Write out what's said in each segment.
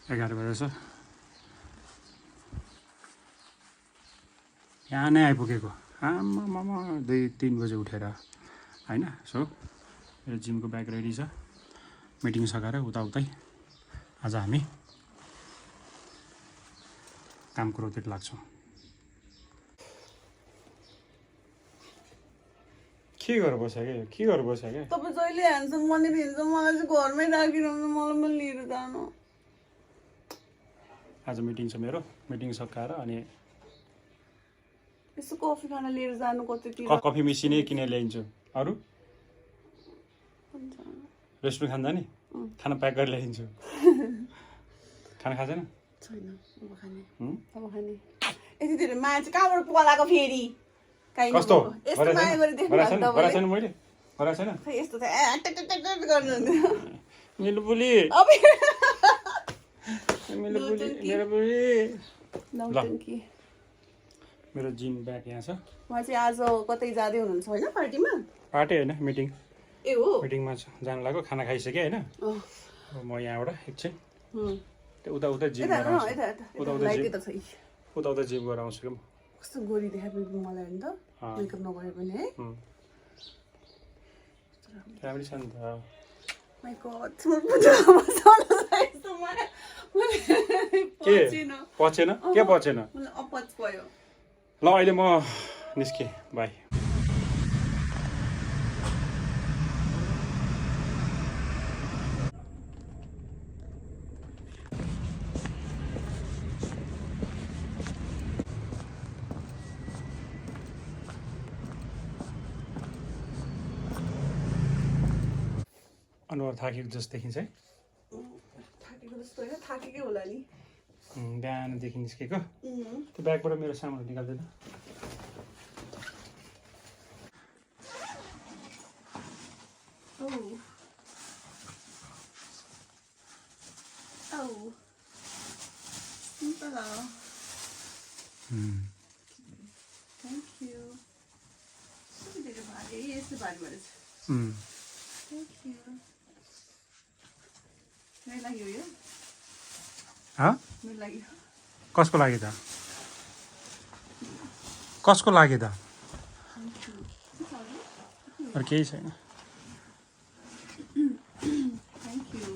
11 बजेछ यहाँ नै आइपुगेको आमामा 2-3 बजे उठेर हैन सो मेरो जिमको ब्याग रेडी छ मिटिङ सकाएर उताउतै आज हामी काम कुरोतिर लाग्छौँ के गरेर बस्यो के तपाईँ जहिले ह्यान्डसम भनेर हिँड्छ मलाई चाहिँ घरमै राखिरहनु मलाई पनि लिएर जानु आज मिटिङ छ मेरो मिटिङ सकाएर अनि यसो कफी खाना लिएर जानु कतैतिर कफी मेसिनै किनेर ल्याइन्छु अरू रेस्टुरेन्ट खान जाने खाना प्याक गरेर ल्याइदिन्छु खाना खाँदैन छैन अब खाने यति धेरै माया चाहिँ कहाँबाट पलाएको फेरि कस्तो यस्तो माया छैन मैले छैन यस्तो गर्नुहुन्थ्यो मेरो बुली मेरो जिम ब्याग यहाँ छ उहाँ चाहिँ आज कतै जाँदै हुनुहुन्छ होइन पार्टीमा पार्टी होइन मिटिङ ए हो मिटिङमा जानु लाग्यो खाना खाइसकेँ होइन म यहाँबाट एकछिन उता जिम उता जिम गरेर आउँछु क्या कस्तो गोरी देखाएको मलाई नि त मेकअप नगरे पनि है राम्रै छ नि त माय गॉड पचेन के पचेन अपच भयो ल अहिले म निस्केँ बाई अनुहार थाकेको जस्तो देखिन्छ है थाकेको जस्तो होइन थाकेकै होला नि बिहानदेखि निस्केको त्यो ब्यागबाट मेरो सामानहरू निकाल्दैन थ्याङ्क यू यस्तो भारी भएछ थ्याङ्क यू मेरो लागि हो यो मेरो लागि कसको लागि त कसको लागि त अरू केही छैन थ्याङ्क यू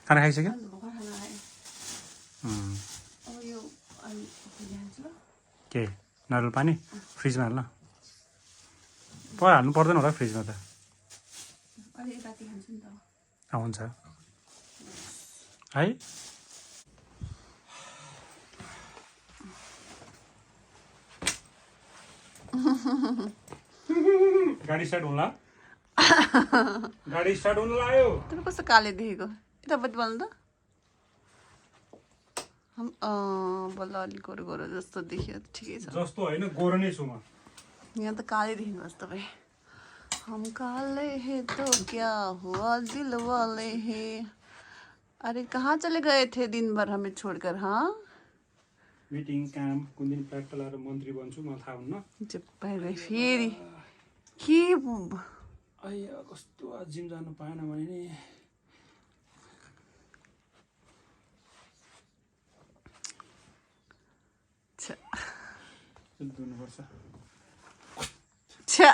खाना खाइसक्यो अब यो के नरिवल पानी फ्रिजमा हाल्न पऱ्यो हाल्नु पर्दैन होला फ्रिजमा त अलिक राति खान्छु नि त हुन्छ है गाडी स्टार्ट हुन लाग्यो तर कस्तो काले देखेको यतापट्टि बोल्नु त बल्ल अलिक गोरो गोरो जस्तो देखियो ठिकै छ जस्तो होइन गोरो नै छु म यहाँ त कालै देखिनुहोस् तपाईँ हम काले हैं तो क्या हुआ दिल वाले हैं अरे कहाँ चले गए थे दिन भर हमें छोड़कर हाँ मिटिङ काम कुन दिन प्याक लाएर मन्त्री बन्छु मलाई थाहा हुन्न चुप भएर फेरि के अಯ್ಯ कस्तो जिम जानु पाएन भने नि धुनुपर्छ छ्या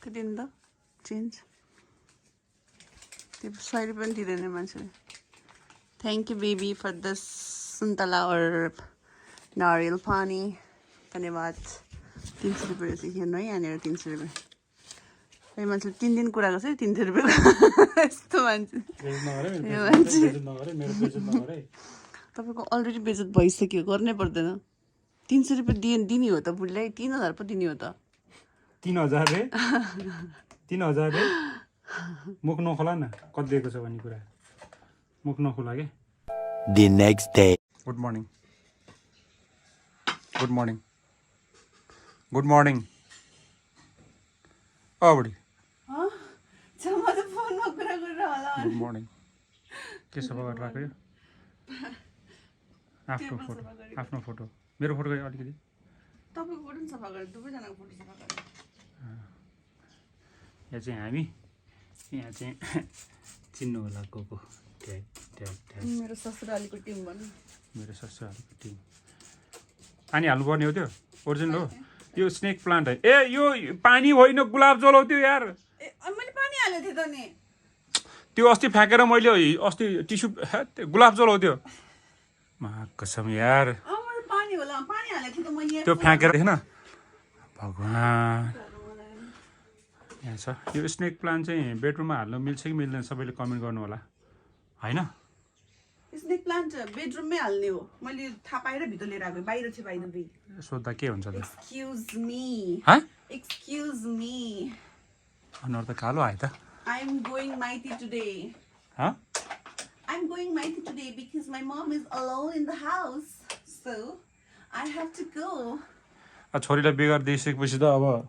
त्यो दिन त चेन्ज त्यो 100 रुपियाँ पनि दिँदैन मान्छेले thank you baby for the सुन्तला और नारियल पानी धन्यवाद 300 रुपियाँ रहेछ हेर्नु है यहाँनिर 300 रुपियाँ खै मान्छेले 3 दिन कुरा गर्छ 300 रुपियाँ यस्तो मान्छे तपाईँको अलरेडी बेजत भइसक्यो गर्नै पर्दैन 300 रुपियाँ दिने हो त बुढीलाई 3000 पो दिने हो त 3000 रे 3000 रे मुख नखोला न कति दिएको छ भन्ने कुरा मुख नखोला के The next day. Good morning good morning good morning बुढी गुड मर्निङ के सफा गरेर राख्यो आफ्नो फोटो मेरो फोटो अलिकति तपाईँको फोटो पनि सफा गरेँ, दुवैजनाको फोटो सफा गरेँ। यहाँ चाहिँ हामी यहाँ चाहिँ चिन्नु होला को ट्याग ट्याग ट्याग मेरो ससुरालीको टिम भन्नु। मेरो ससुरालीको टिम पानी हाल्नुपर्ने हो त्यो ओरिजिनल हो यो स्नेक प्लान्ट है ए यो पानी होइन गुलाब जल हो त्यो यार ए मैले पानी हालेको थिएँ त नि। त्यो अस्ति फ्याँकेर मैले अस्ति टिस्यु गुलाब जल हो त्यो मा कसम यार मैले पानी होला पानी हालेको थिएँ त मैले। त्यो फ्याँकेर देखेन भगवान् यहाँ छ यो स्नेक प्लान्ट चाहिँ बेडरुममा हाल्नु मिल्छ कि मिल्दैन सबैले कमेन्ट गर्नु होला होइन स्नेक प्लान्ट बेडरुममै हाल्ने हो। मैले थाहा पाएर भित्र लिएर आएको बाहिर थियो बाहिर बी। सोद्धा के हुन्छ त एक्सक्युज मी एक्सक्युज मी अनुहार त कालो आयो त आई एम गोइङ माइती today huh? I'm going mighty today because my mom is alone in the house. So I have to go. छोरीलाई बेगर दिइसकेपछि त अब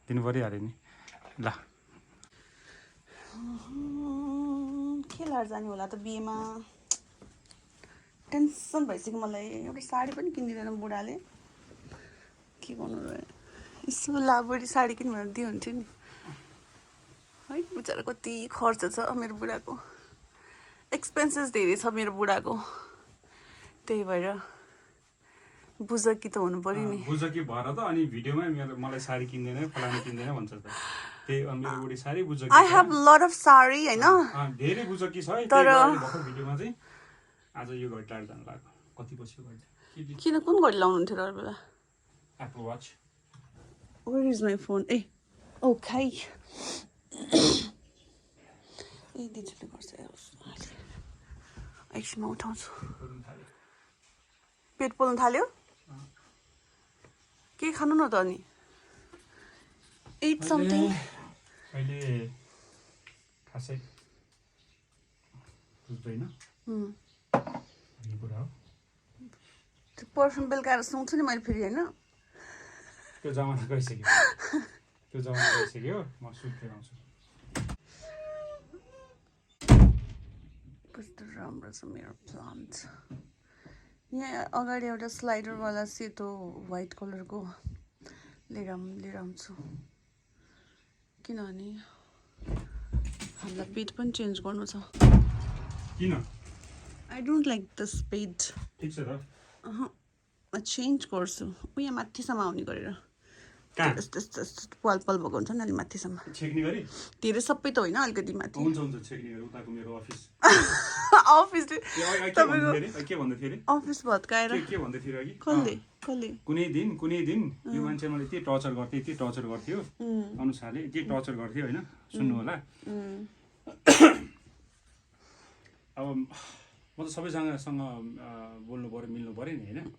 दिनु परिहाल्यो नि ल के लाएर जाने होला त बिहेमा टेन्सन भइसक्यो मलाई। एउटा साडी पनि किनिदिँदैन बुढाले के गर्नु र यसो लाबडी साडी किन भनेर दियो हुन्थ्यो नि है। बिचरा कति खर्च छ मेरो बुढाको एक्सपेन्सेस धेरै छ मेरो बुढाको त्यही भएर बुझकी त हुनु पर्यो नि। बुझकी भएर त अनि भिडियोमा मलाई साडी किन्दैन फलानु किन्दैन भन्छ त त्यही मेरो बुढी साडी बुझकी आई हेभ लट अफ साडी होइन धेरै बुझकी छ है तर भर्खर भिडियोमा चाहिँ आज यो घडी टाढो जानु लाग्यो कति पछि घडी किन कुन घडी लाउनुहुन्थ्यो र बेला Apple watch where is my phone ए ओ खाइ ए दिदीले गर्छ एकछिनमा उठाउँछु। पेट पोल्नु थाल्यो के खानु न त अनि इट समथिङ। अहिले खासै बुझ्दैन भन्ने कुरा हो त्यो पर्फ्युम बेलुका आएर सुँग्छु नि मैले फेरि होइन। त्यो जमाना गइसक्यो त्यो जमाना गइसक्यो म सुत्दै आउँछु। कस्तो राम्रो छ मेरो प्लान्ट। यहाँ अगाडि एउटा स्लाइडरवाला सेतो व्हाइट कलरको लिएर आउँछु किनभने हामीलाई बेड पनि चेन्ज गर्नु छ। किन I don't like this bed. ठिक छ त म चेन्ज गर्छु उयो माथिसम्म आउने गरेर कहाँ यस्तो यस्तो यस्तो पल पल भएको हुन्छ नि अलिक माथिसम्म छेक्ने गरी धेरै सबै त होइन अलिकति माथि। हुन्छ हुन्छ छेक्ने गरी उताको मेरो अफिस अफिस तपाईँको के भन्दै थियो अफिस भत्काएर के भन्दै थियो अघि कसले कसले कुनै दिन यो मान्छे मलाई यति टर्चर गर्थ्यो अनुसारले यति टर्चर गर्थ्यो होइन सुन्नु होला अब म त सबैजनासँग बोल्नु पर्यो मिल्नु पर्यो नि होइन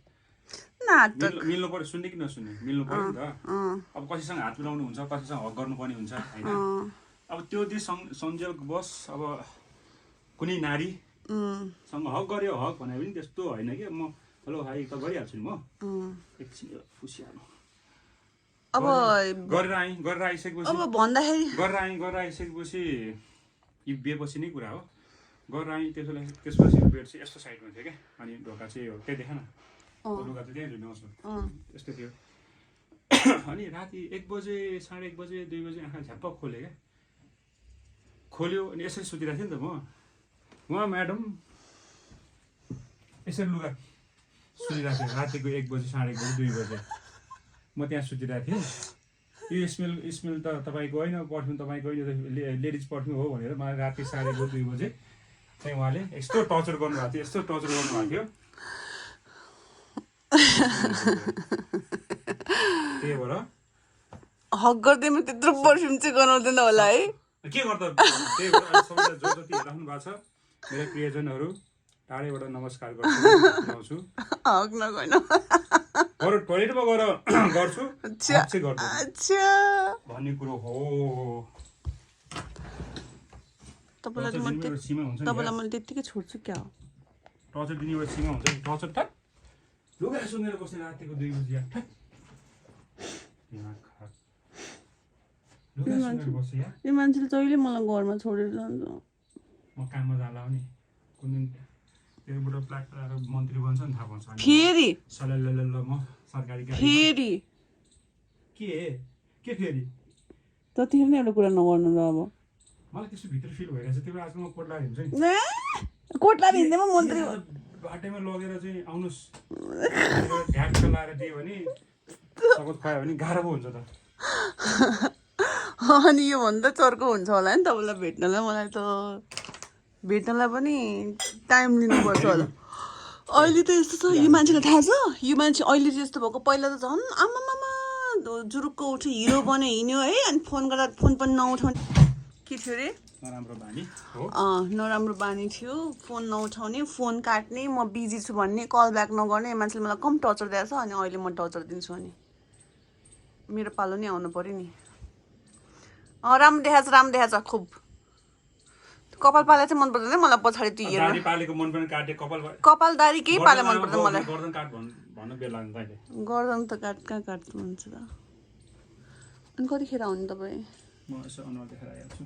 मिल्नु पर्यो सुन्ने कि नसुन्ने मिल्नु पर्यो नि त। अब कसैसँग हात मिलाउनु हुन्छ कसैसँग हक गर्नुपर्ने हुन्छ होइन अब त्यो दिन सञ्जोगवश अब कुनै नारीसँग हक गर्यो हक भने पनि त्यस्तो होइन कि म हेलो हाई त गरिहाल्छु नि म एकछिन खुसिहाल्नु अब गरेर आइसकेपछि अब भन्दाखेरि गरेर आइसकेपछि यो बिहेपछि नै कुरा हो। गरेर आएँ त्यसपछि बेड चाहिँ यस्तो साइडमा थियो क्या अनि ढोका चाहिँ हो त्यही देखा न लुगा चाहिँ त्यहीँ झुन्डाउँछु त्यस्तो थियो। अनि राति 1 बजे 1:30 बजे 2 बजे आँखा झ्याप्प खोल्यो क्या खोल्यो अनि यसरी सुतिरहेको थिएँ नि त म म्याडम यसरी लुगा सुतिरहेको थिएँ रातिको 1 बजे 1:30 बजे 2 बजे म त्यहाँ सुतिरहेको थिएँ। यो स्मेल त तपाईँको होइन पर्फ्युम तपाईँको होइन लेडिज पर्फ्युम हो भनेर मलाई राति 2:30 2 बजे चाहिँ उहाँले यस्तो टर्चर गर्नुभएको थियो त्यही भएर हक गर्दैमा त्यत्रो पर्फ्युम चाहिँ गनाउँदैन होला है के गर्दा त्यही भएर सबैलाई जो जति राख्नु भएको छ मेरो प्रियजनहरू टाढैबाट नमस्कार गर्छु हक नगर्न टोइलेटमा गएर गर्छु भन्ने कुरो हो। तपाईँलाई मैले त्यत्तिकै छोड्छु क्या हो टर्चर दिने एउटा सीमा हुन्छ टर्चर ठ्याक लुगा सुनेर बस्ने रातिको 2 बजी यो मान्छेले जहिले मलाई घरमा छोडेर जान्छ। म काममा जाँदा पनि कुन दिन त्यहाँबाट प्लाक लगाएर मन्त्री बन्छ नि थाहा पाउँछ फेरि सलल म सरकारी गाडी फेरि के फेरि त्यतिखेर नै एउटा कुरा नगर्नु र अब मलाई त्यस्तो भित्र फिल भइरहेछ त्यो आजकल म कोटला हिँड्छु नि कोटला हिँड्दैमा मन्त्री बाटैमा लगेर चाहिँ आउनुहोस् ढ्याक चलाएर दियो भने सगत खुवायो भने गाह्रो पो हुन्छ त अनि योभन्दा चर्को हुन्छ होला नि तपाईँलाई भेट्नलाई मलाई त भेट्नलाई पनि टाइम लिनुपर्छ होला अहिले त यस्तो छ यो मान्छेलाई थाहा छ यो मान्छे अहिले चाहिँ यस्तो भएको पहिला त झन् आमामामा जुरुक्क उठ्यो हिरो बन्यो हिँड्यो है अनि फोन गर्दा फोन पनि नउठाउने के थियो अरे नराम्रो बानी हो नराम्रो बानी थियो फोन नउठाउने फोन काट्ने म बिजी छु भन्ने कल ब्याक नगर्ने मान्छेले मलाई कम टर्चर दिएको छ अनि अहिले म टर्चर दिन्छु अनि मेरो पालो नि आउनु पर्यो नि राम्रो देखाएको छ खुब कपाल पाले चाहिँ मन पर्दैन मलाई पछाडि त्यो हेर्नु दाढी पालेको मन पनि काटे कपाल दाढी केही पाले मन पर्दैन मलाई गर्दन काट भन्नु बेला लाग्छ अहिले गर्दन त कहाँ काट्नु हुन्छ त अनि कतिखेर आउनु तपाईँ म यसो अनुहार देखाएर आइहाल्छु